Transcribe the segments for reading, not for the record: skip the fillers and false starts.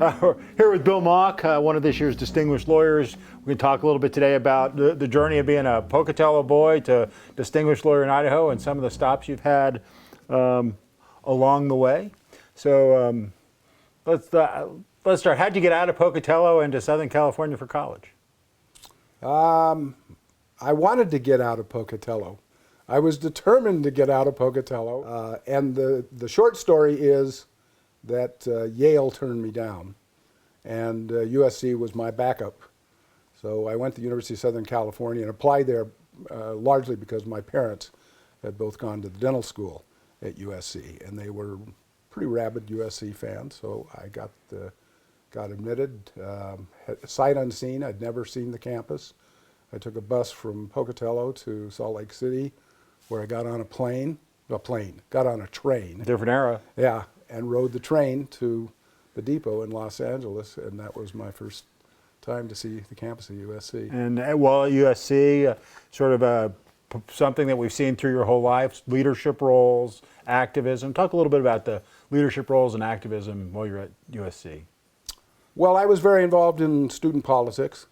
We're here with Bill Mauk, one of this year's distinguished lawyers. We can talk a little bit today about the journey of being a Pocatello boy to distinguished lawyer in Idaho and some of the stops you've had along the way. So let's start. How'd you get out of Pocatello into Southern California for college? I wanted to get out of Pocatello. I was determined to get out of Pocatello. And the short story is that Yale turned me down, and USC was my backup. So I went to the University of Southern California and applied there largely because my parents had both gone to the dental school at USC, and they were pretty rabid USC fans. So I got admitted, sight unseen. I'd never seen the campus. I took a bus from Pocatello to Salt Lake City, where I got on got on a train. Different era. Yeah, and rode the train to the depot in Los Angeles, and that was my first time to see the campus of USC. And well, at USC, sort of something that we've seen through your whole life, leadership roles, activism. Talk a little bit about the leadership roles and activism while you're at USC. Well, I was very involved in student politics,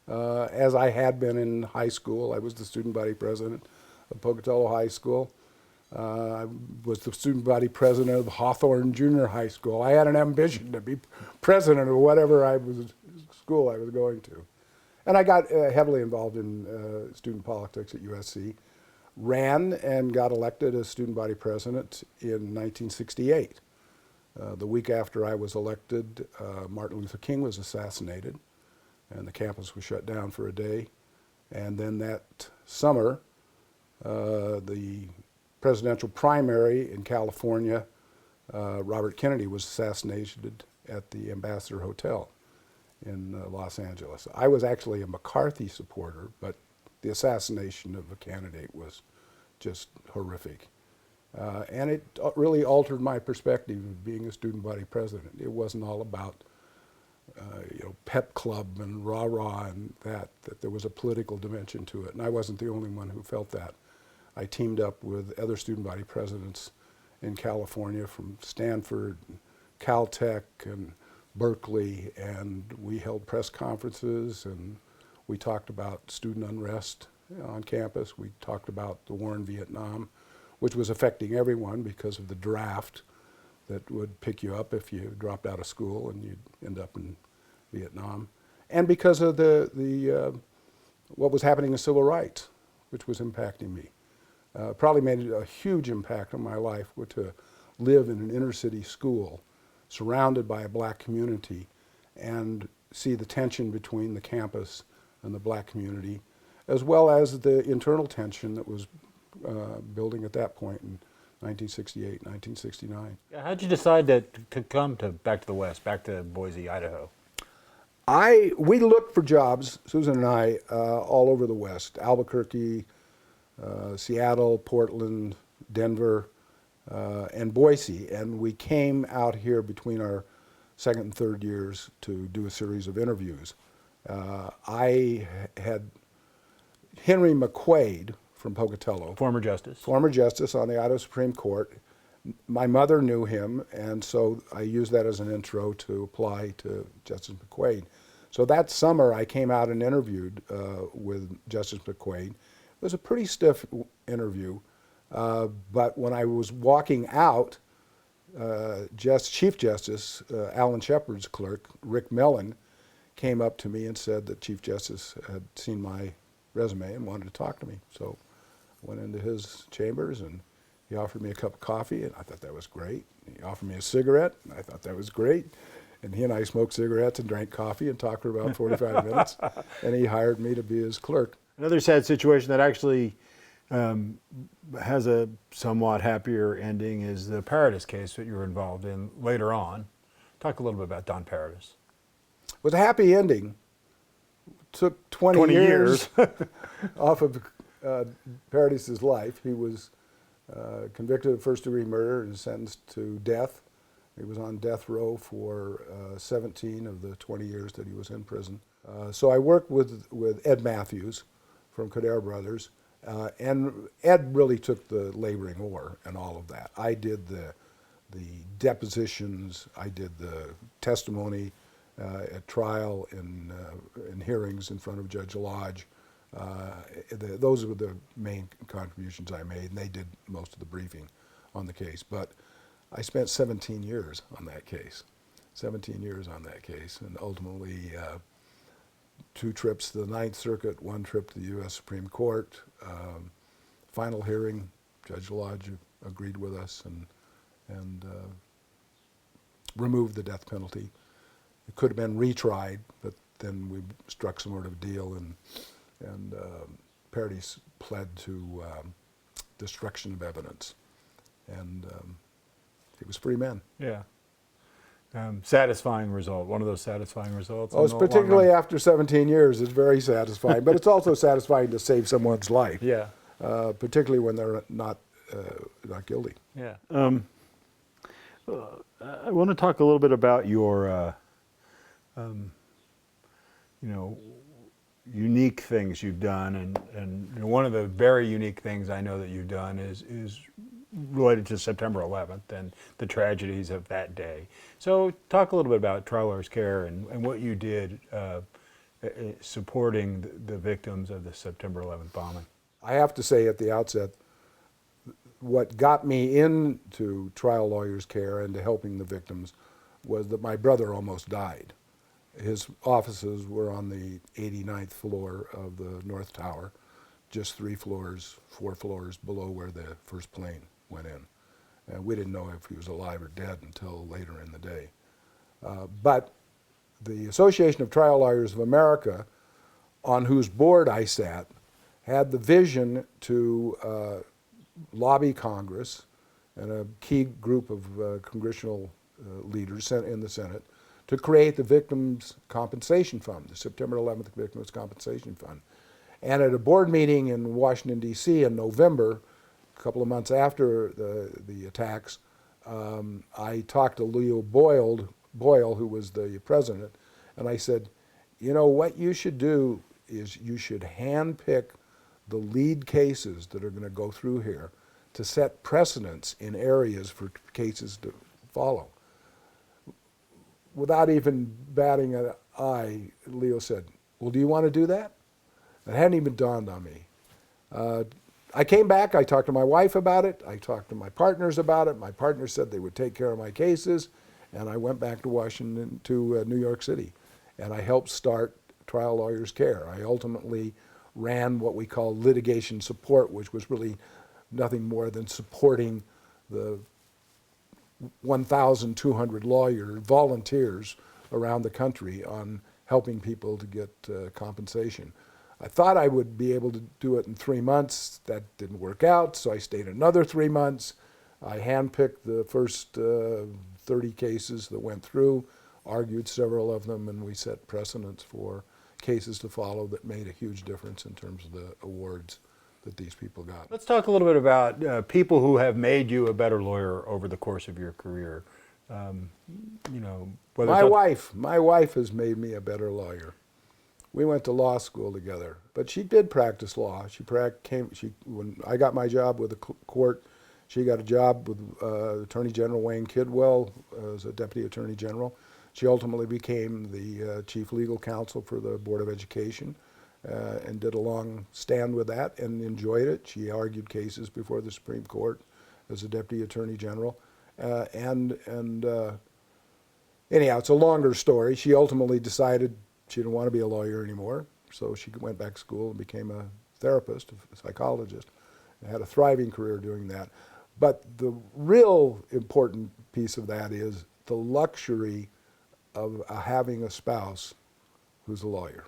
as I had been in high school. I was the student body president of Pocatello High School. I was the student body president of Hawthorne Junior High School. I had an ambition to be president of whatever school I was going to. And I got heavily involved in student politics at USC, ran and got elected as student body president in 1968. The week after I was elected, Martin Luther King was assassinated, and the campus was shut down for a day. And then that summer, the presidential primary in California, Robert Kennedy was assassinated at the Ambassador Hotel in Los Angeles. I was actually a McCarthy supporter, but the assassination of a candidate was just horrific. And it really altered my perspective of being a student body president. It wasn't all about pep club and rah-rah and that there was a political dimension to it. And I wasn't the only one who felt that. I teamed up with other student body presidents in California from Stanford, Caltech, and Berkeley, and we held press conferences and we talked about student unrest on campus. We talked about the war in Vietnam, which was affecting everyone because of the draft that would pick you up if you dropped out of school and you'd end up in Vietnam, and because of what was happening in civil rights, which was impacting me. Probably made a huge impact on my life to live in an inner city school surrounded by a black community and see the tension between the campus and the black community, as well as the internal tension that was building at that point in 1968, 1969. How'd you decide to come back to the West, back to Boise, Idaho? We looked for jobs, Susan and I, all over the West, Albuquerque, Seattle, Portland, Denver, and Boise. And we came out here between our second and third years to do a series of interviews. I had Henry McQuaid from Pocatello. Former justice. Former justice on the Idaho Supreme Court. My mother knew him, and so I used that as an intro to apply to Justice McQuaid. So that summer I came out and interviewed with Justice McQuaid. It was a pretty stiff interview, but when I was walking out, Chief Justice Alan Shepard's clerk, Rick Mellon, came up to me and said that Chief Justice had seen my resume and wanted to talk to me. So I went into his chambers and he offered me a cup of coffee, and I thought that was great. He offered me a cigarette, and I thought that was great. And he and I smoked cigarettes and drank coffee and talked for about 45 minutes, and he hired me to be his clerk. Another sad situation that actually has a somewhat happier ending is the Paradis case that you were involved in later on. Talk a little bit about Don Paradis. It was a happy ending. It took 20 years off of Paradis's life. He was convicted of first-degree murder and sentenced to death. He was on death row for 17 of the 20 years that he was in prison. So I worked with Ed Matthews from Coderre Brothers, and Ed really took the laboring oar and all of that. I did the depositions, I did the testimony at trial, in hearings in front of Judge Lodge. Those were the main contributions I made, and they did most of the briefing on the case. But I spent 17 years on that case, 17 years on that case, and ultimately 2 trips to the Ninth Circuit, 1 trip to the U.S. Supreme Court. Final hearing, Judge Lodge agreed with us and removed the death penalty. It could have been retried, but then we struck some sort of deal, and parties pled to destruction of evidence, and he was free man. Yeah. Satisfying result. One of those satisfying results. Oh, it's particularly after 17 years. It's very satisfying, but it's also satisfying to save someone's life. Yeah. Particularly when they're not guilty. Yeah. I want to talk a little bit about your, unique things you've done, and one of the very unique things I know that you've done is related to September 11th and the tragedies of that day. So talk a little bit about Trial Lawyers Care and what you did supporting the victims of the September 11th bombing. I have to say at the outset, what got me into Trial Lawyers Care and to helping the victims was that my brother almost died. His offices were on the 89th floor of the North Tower, just 4 floors below where the first plane went in. And we didn't know if he was alive or dead until later in the day. But the Association of Trial Lawyers of America, on whose board I sat, had the vision to lobby Congress and a key group of congressional leaders in the Senate to create the Victims' Compensation Fund, the September 11th Victims' Compensation Fund. And at a board meeting in Washington, D.C. in November, a couple of months after the attacks, I talked to Leo Boyle, who was the president, and I said, you know, what you should do is you should handpick the lead cases that are going to go through here to set precedents in areas for cases to follow. Without even batting an eye, Leo said, well, do you want to do that? It hadn't even dawned on me. I came back, I talked to my wife about it, I talked to my partners about it. My partners said they would take care of my cases, and I went back to Washington, to New York City, and I helped start Trial Lawyers Care. I ultimately ran what we call litigation support, which was really nothing more than supporting the 1,200 volunteers around the country on helping people to get compensation. I thought I would be able to do it in 3 months. That didn't work out, so I stayed another 3 months. I handpicked the first 30 cases that went through, argued several of them, and we set precedents for cases to follow that made a huge difference in terms of the awards that these people got. Let's talk a little bit about people who have made you a better lawyer over the course of your career. Whether My wife has made me a better lawyer. We went to law school together, but she did practice law. When I got my job with the court, she got a job with Attorney General Wayne Kidwell as a Deputy Attorney General. She ultimately became the Chief Legal Counsel for the Board of Education and did a long stand with that and enjoyed it. She argued cases before the Supreme Court as a Deputy Attorney General. Anyhow, it's a longer story. She ultimately decided she didn't want to be a lawyer anymore, so she went back to school and became a therapist, a psychologist, and had a thriving career doing that. But the real important piece of that is the luxury of having a spouse who's a lawyer.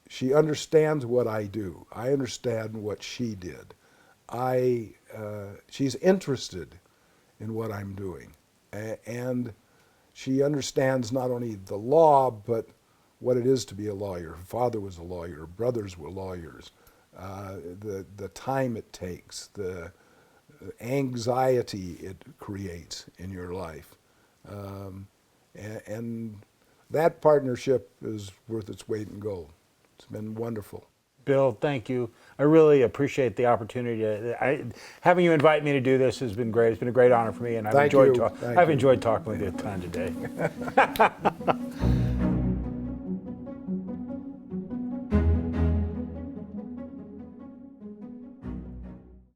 She understands what I do. I understand what she did. She's interested in what I'm doing. And she understands not only the law, but what it is to be a lawyer. Her father was a lawyer. Her brothers were lawyers. The time it takes, the anxiety it creates in your life. And that partnership is worth its weight in gold. It's been wonderful. Bill, thank you. I really appreciate the opportunity. Having you invite me to do this has been great. It's been a great honor for me, and I've Thank enjoyed you. I've You. enjoyed talking with you a ton today.